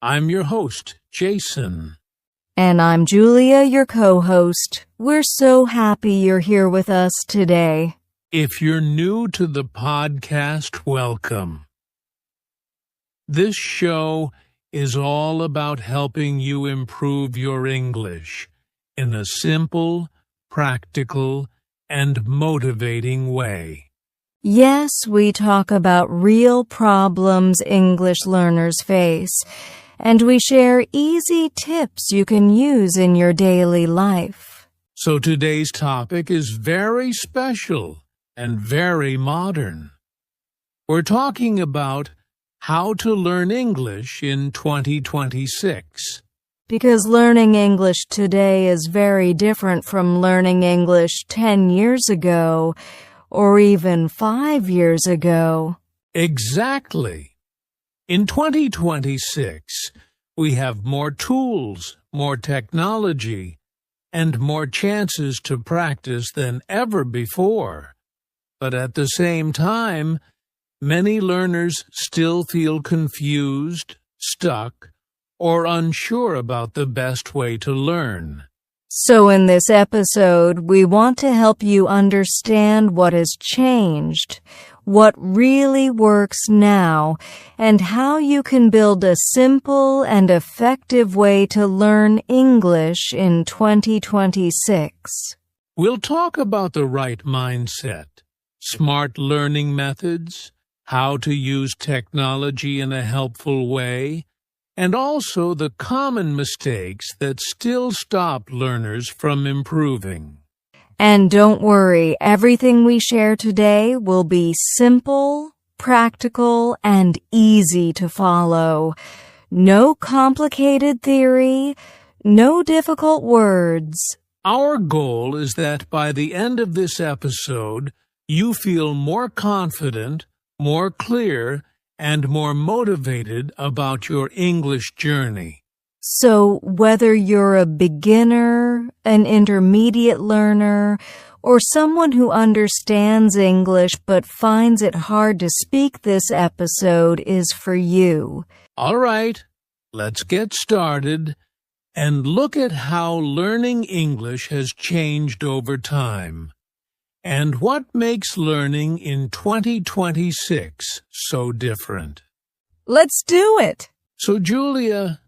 I'm your host, Jason. And I'm Julia, your co-host. We're so happy you're here with us today. If you're new to the podcast, welcome. This show is all about helping you improve your English in a simple, practical, and motivating way. Yes, we talk about real problems English learners face, and we share easy tips you can use in your daily life. So today's topic is very special and very modern. We're talking about how to learn English in 2026. Because learning English today is very different from learning English 10 years ago or even 5 years ago. Exactly. In 2026, we have more tools, more technology, and more chances to practice than ever before. But at the same time, many learners still feel confused, stuck, or unsure about the best way to learn. So in this episode, we want to help you understand what has changed, what really works now, and how you can build a simple and effective way to learn English in 2026. We'll talk about the right mindset, smart learning methods, how to use technology in a helpful way, and also the common mistakes that still stop learners from improving. And don't worry, everything we share today will be simple, practical, and easy to follow. No complicated theory, no difficult words. Our goal is that by the end of this episode, you feel more confident, more clear, and more motivated about your English journey. So whether you're a beginner, an intermediate learner, or someone who understands English but finds it hard to speak, this episode is for you. All right, let's get started and look at how learning English has changed over time. And what makes learning in 2026 so different? Let's do it! So, Julia,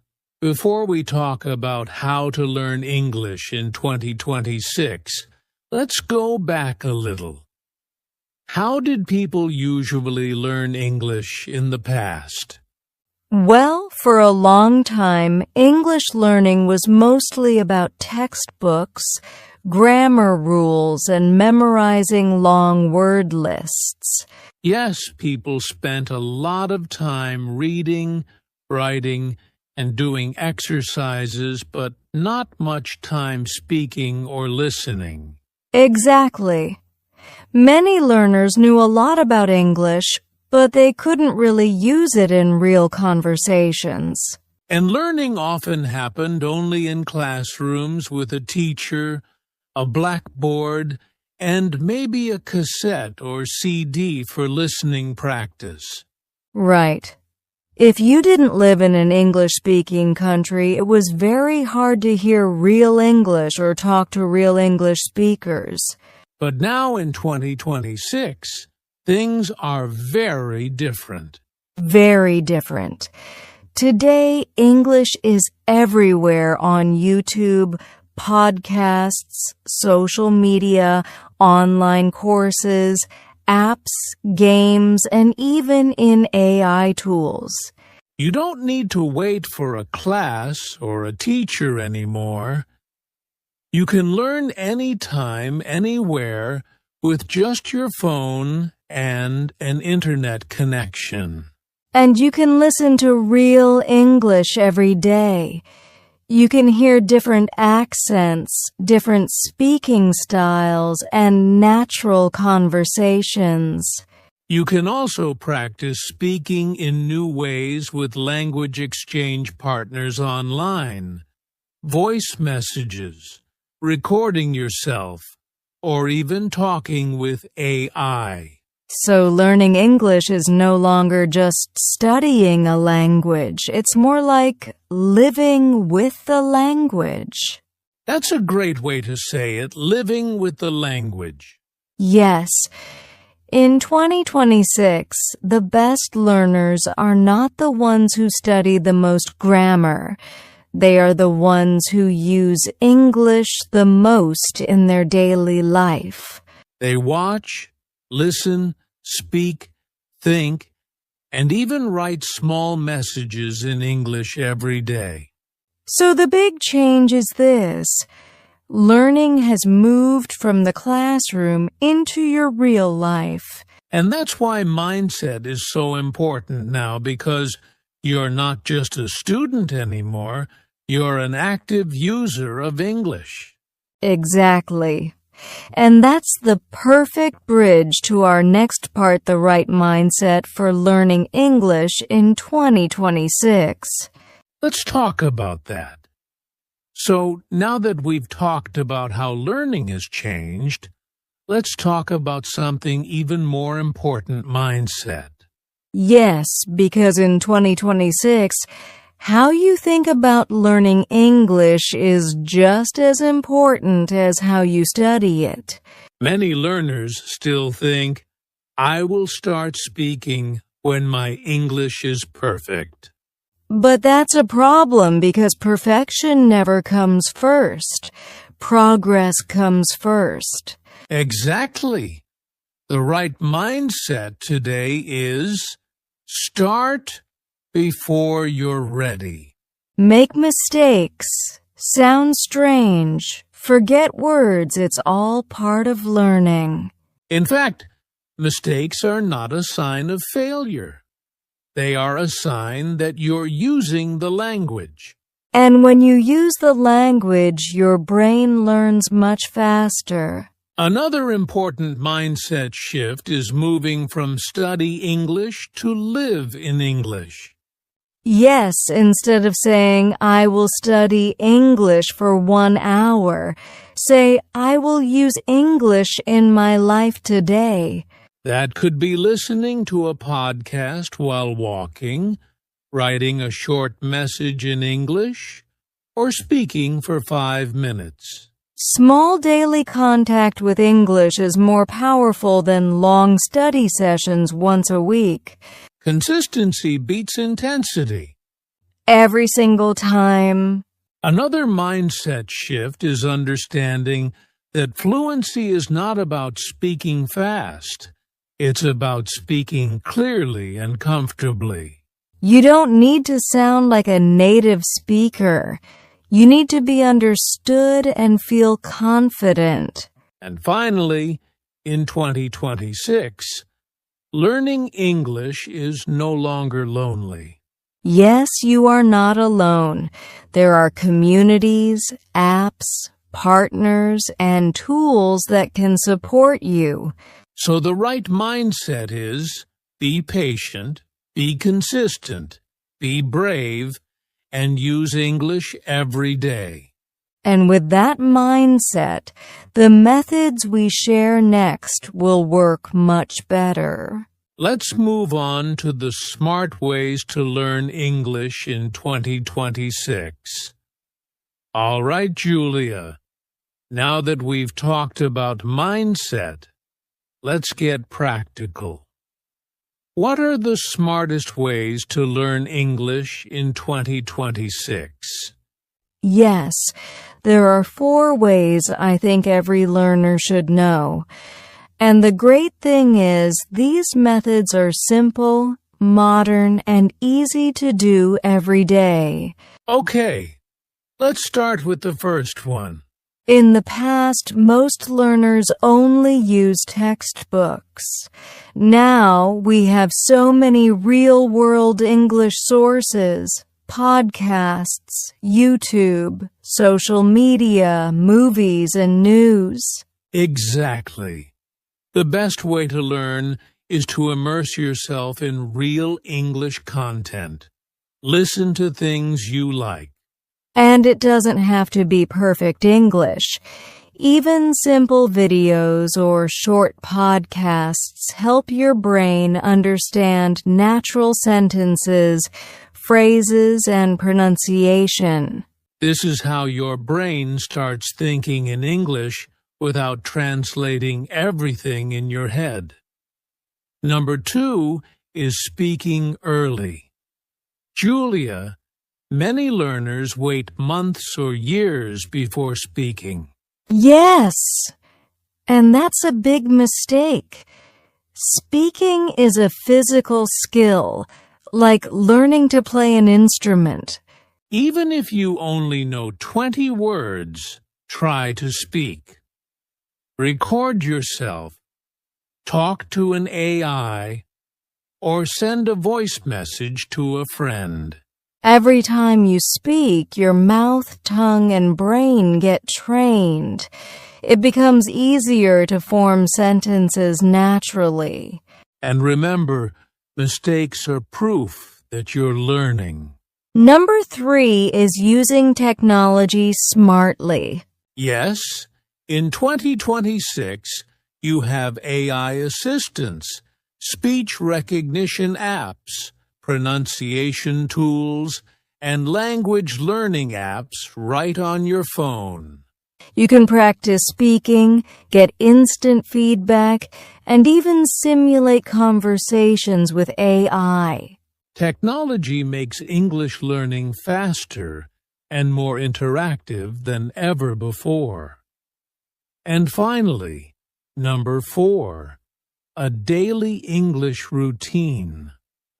before we talk about how to learn English in 2026, let's go back a little. How did people usually learn English in the past? Well, for a long time, English learning was mostly about textbooks, grammar rules, and memorizing long word lists. Yes, people spent a lot of time reading, writing, and doing exercises, but not much time speaking or listening. Exactly. Many learners knew a lot about English, but they couldn't really use it in real conversations. And learning often happened only in classrooms with a teacher, a blackboard, and maybe a cassette or CD for listening practice. Right. If you didn't live in an English-speaking country, it was very hard to hear real English or talk to real English speakers. But now in 2026, things are very different. Very different. Today, English is everywhere on YouTube, podcasts, social media, online courses, apps, games, and even in AI tools. You don't need to wait for a class or a teacher anymore. You can learn anytime, anywhere, with just your phone and an internet connection. And you can listen to real English every day. You can hear different accents, different speaking styles, and natural conversations. You can also practice speaking in new ways with language exchange partners online, voice messages, recording yourself, or even talking with AI. So learning English is no longer just studying a language. It's more like living with the language. That's a great way to say it, living with the language. Yes. In 2026, the best learners are not the ones who study the most grammar. They are the ones who use English the most in their daily life. They watch, listen, speak, think, and even write small messages in English every day. So the big change is this. Learning has moved from the classroom into your real life. And that's why mindset is so important now, because you're not just a student anymore, you're an active user of English. Exactly. And that's the perfect bridge to our next part, the right mindset for learning English in 2026. Let's talk about that. So, now that we've talked about how learning has changed, let's talk about something even more important, mindset. Yes, because in 2026, how you think about learning English is just as important as how you study it. Many learners still think, I will start speaking when my English is perfect. But that's a problem because perfection never comes first. Progress comes first. Exactly. The right mindset today is start before you're ready. Make mistakes. Sound strange. Forget words. It's all part of learning. In fact, mistakes are not a sign of failure. They are a sign that you're using the language. And when you use the language, your brain learns much faster. Another important mindset shift is moving from study English to live in English. Yes, instead of saying, I will study English for 1 hour, say, I will use English in my life today. That could be listening to a podcast while walking, writing a short message in English, or speaking for 5 minutes. Small daily contact with English is more powerful than long study sessions once a week. Consistency beats intensity. Every single time. Another mindset shift is understanding that fluency is not about speaking fast. It's about speaking clearly and comfortably. You don't need to sound like a native speaker. You need to be understood and feel confident. And finally, in 2026, learning English is no longer lonely. Yes, you are not alone. There are communities, apps, partners, and tools that can support you. So the right mindset is be patient, be consistent, be brave, and use English every day. And with that mindset, the methods we share next will work much better. Let's move on to the smart ways to learn English in 2026. All right, Julia. Now that we've talked about mindset, let's get practical. What are the smartest ways to learn English in 2026? Yes, there are 4 ways I think every learner should know. And the great thing is, these methods are simple, modern, and easy to do every day. Okay, let's start with the first one. In the past, most learners only used textbooks. Now, we have so many real-world English sources, podcasts, YouTube, social media, movies, and news. Exactly. The best way to learn is to immerse yourself in real English content. Listen to things you like. And it doesn't have to be perfect English. Even simple videos or short podcasts help your brain understand natural sentences, phrases, and pronunciation. This is how your brain starts thinking in English without translating everything in your head. Number 2 is speaking early. Julia, many learners wait months or years before speaking. Yes, and that's a big mistake. Speaking is a physical skill, like learning to play an instrument. Even if you only know 20 words, try to speak. Record yourself, talk to an AI, or send a voice message to a friend. Every time you speak, your mouth, tongue, and brain get trained. It becomes easier to form sentences naturally. And remember, mistakes are proof that you're learning. Number 3 is using technology smartly. Yes, in 2026, you have AI assistants, speech recognition apps, pronunciation tools, and language learning apps right on your phone. You can practice speaking, get instant feedback, and even simulate conversations with AI. Technology makes English learning faster and more interactive than ever before. And finally, number 4, a daily English routine.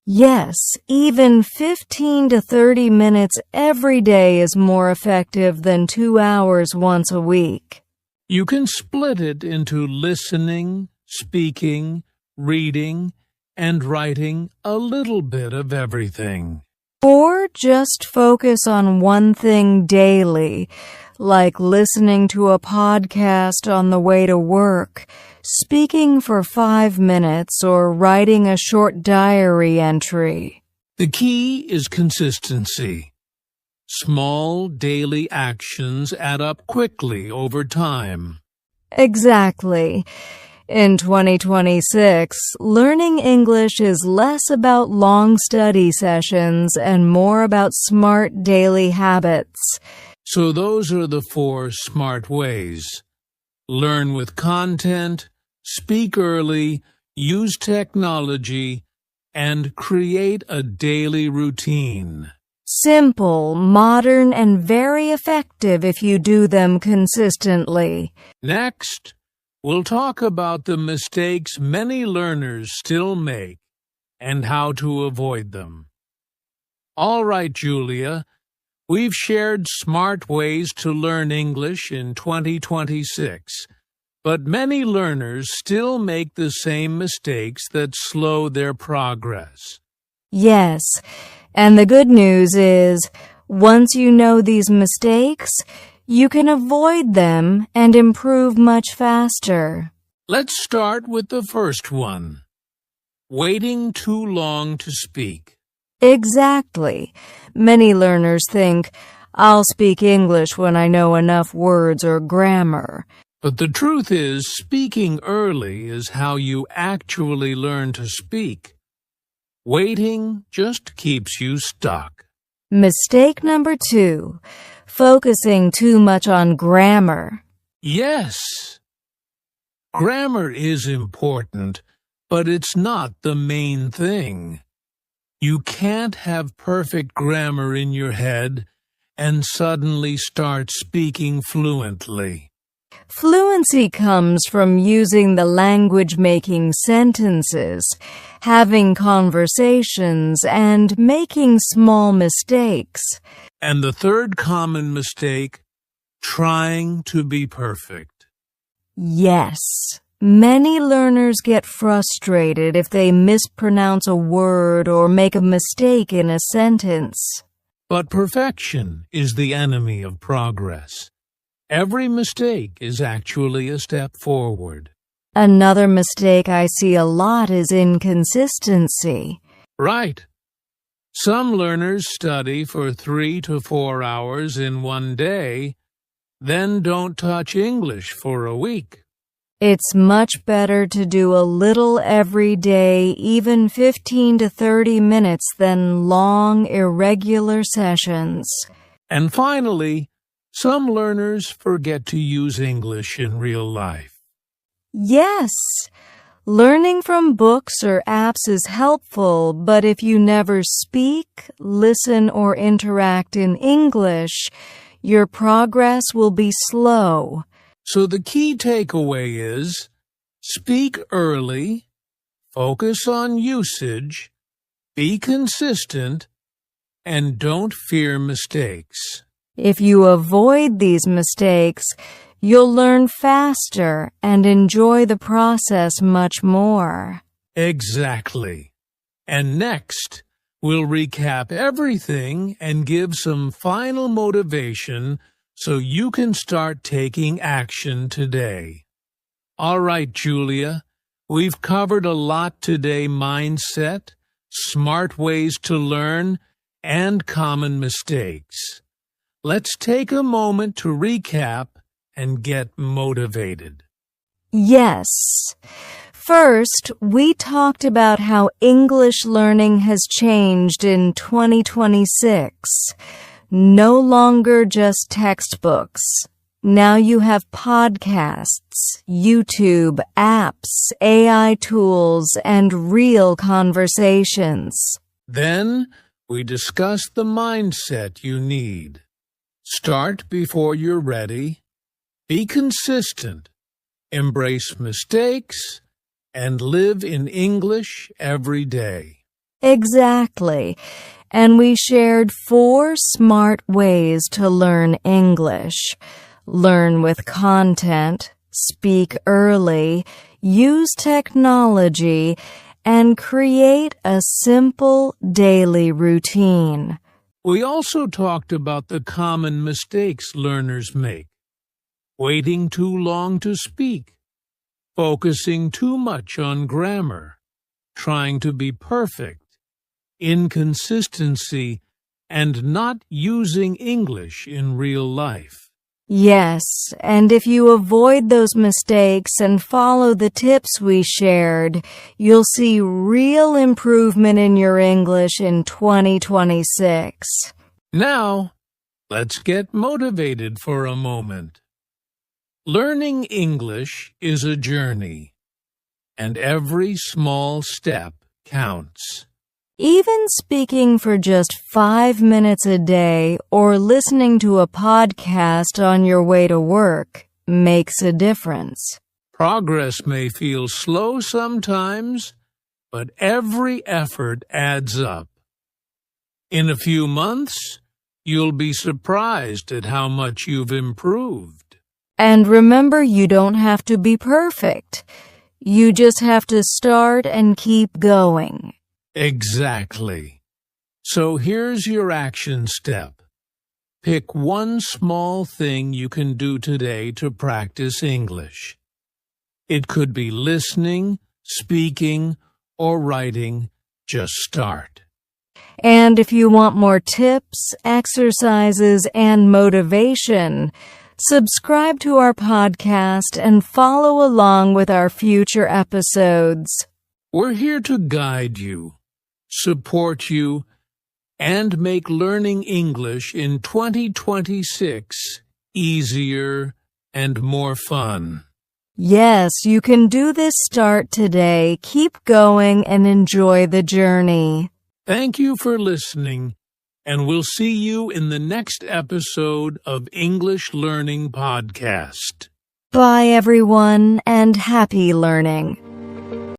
Yes, even 15 to 30 minutes every day is more effective than 2 hours once a week. You can split it into listening, speaking, reading, and writing a little bit of everything. Or just focus on one thing daily, like listening to a podcast on the way to work, speaking for 5 minutes, or writing a short diary entry. The key is consistency. Small daily actions add up quickly over time. Exactly. In 2026, learning English is less about long study sessions and more about smart daily habits. So those are the 4 smart ways. Learn with content, speak early, use technology, and create a daily routine. Simple, modern, and very effective if you do them consistently. Next, we'll talk about the mistakes many learners still make and how to avoid them. All right, Julia, we've shared smart ways to learn English in 2026, but many learners still make the same mistakes that slow their progress. Yes, and the good news is, once you know these mistakes, you can avoid them and improve much faster. Let's start with the first one. Waiting too long to speak. Exactly. Many learners think, I'll speak English when I know enough words or grammar. But the truth is, speaking early is how you actually learn to speak. Waiting just keeps you stuck. Mistake number 2, focusing too much on grammar. Yes, grammar is important, but it's not the main thing. You can't have perfect grammar in your head and suddenly start speaking fluently. Fluency comes from using the language, making sentences, having conversations, and making small mistakes. And the third common mistake, trying to be perfect. Yes. Many learners get frustrated if they mispronounce a word or make a mistake in a sentence. But perfection is the enemy of progress. Every mistake is actually a step forward. Another mistake I see a lot is inconsistency. Right. Some learners study for 3 to 4 hours in one day, Then don't touch English for a week. It's much better to do a little every day, even 15 to 30 minutes, than long, irregular sessions. And finally, some learners forget to use English in real life. Yes, learning from books or apps is helpful, but if you never speak, listen, or interact in English, your progress will be slow. So the key takeaway is, speak early, focus on usage, be consistent, and don't fear mistakes. If you avoid these mistakes, you'll learn faster and enjoy the process much more. Exactly. And next, we'll recap everything and give some final motivation so you can start taking action today. All right, Julia, we've covered a lot today: mindset, smart ways to learn, and common mistakes. Let's take a moment to recap and get motivated. Yes. First, we talked about how English learning has changed in 2026. No longer just textbooks. Now you have podcasts, YouTube, apps, AI tools, and real conversations. Then we discussed the mindset you need. Start before you're ready. Be consistent. Embrace mistakes and live in English every day. Exactly. And we shared 4 smart ways to learn English. Learn with content, speak early, use technology, and create a simple daily routine. We also talked about the common mistakes learners make: waiting too long to speak, focusing too much on grammar, trying to be perfect, inconsistency, and not using English in real life. Yes, and if you avoid those mistakes and follow the tips we shared, you'll see real improvement in your English in 2026. Now, let's get motivated for a moment. Learning English is a journey, and every small step counts. Even speaking for just 5 minutes a day or listening to a podcast on your way to work makes a difference. Progress may feel slow sometimes, but every effort adds up. In a few months, you'll be surprised at how much you've improved. And remember, you don't have to be perfect. You just have to start and keep going. Exactly. So here's your action step. Pick one small thing you can do today to practice English. It could be listening, speaking, or writing. Just start. And if you want more tips, exercises, and motivation, subscribe to our podcast and follow along with our future episodes. We're here to guide you, support you, and make learning English in 2026 easier and more fun. Yes, you can do this. Start today. Keep going and enjoy the journey. Thank you for listening, and we'll see you in the next episode of English Learning Podcast. Bye, everyone, and happy learning.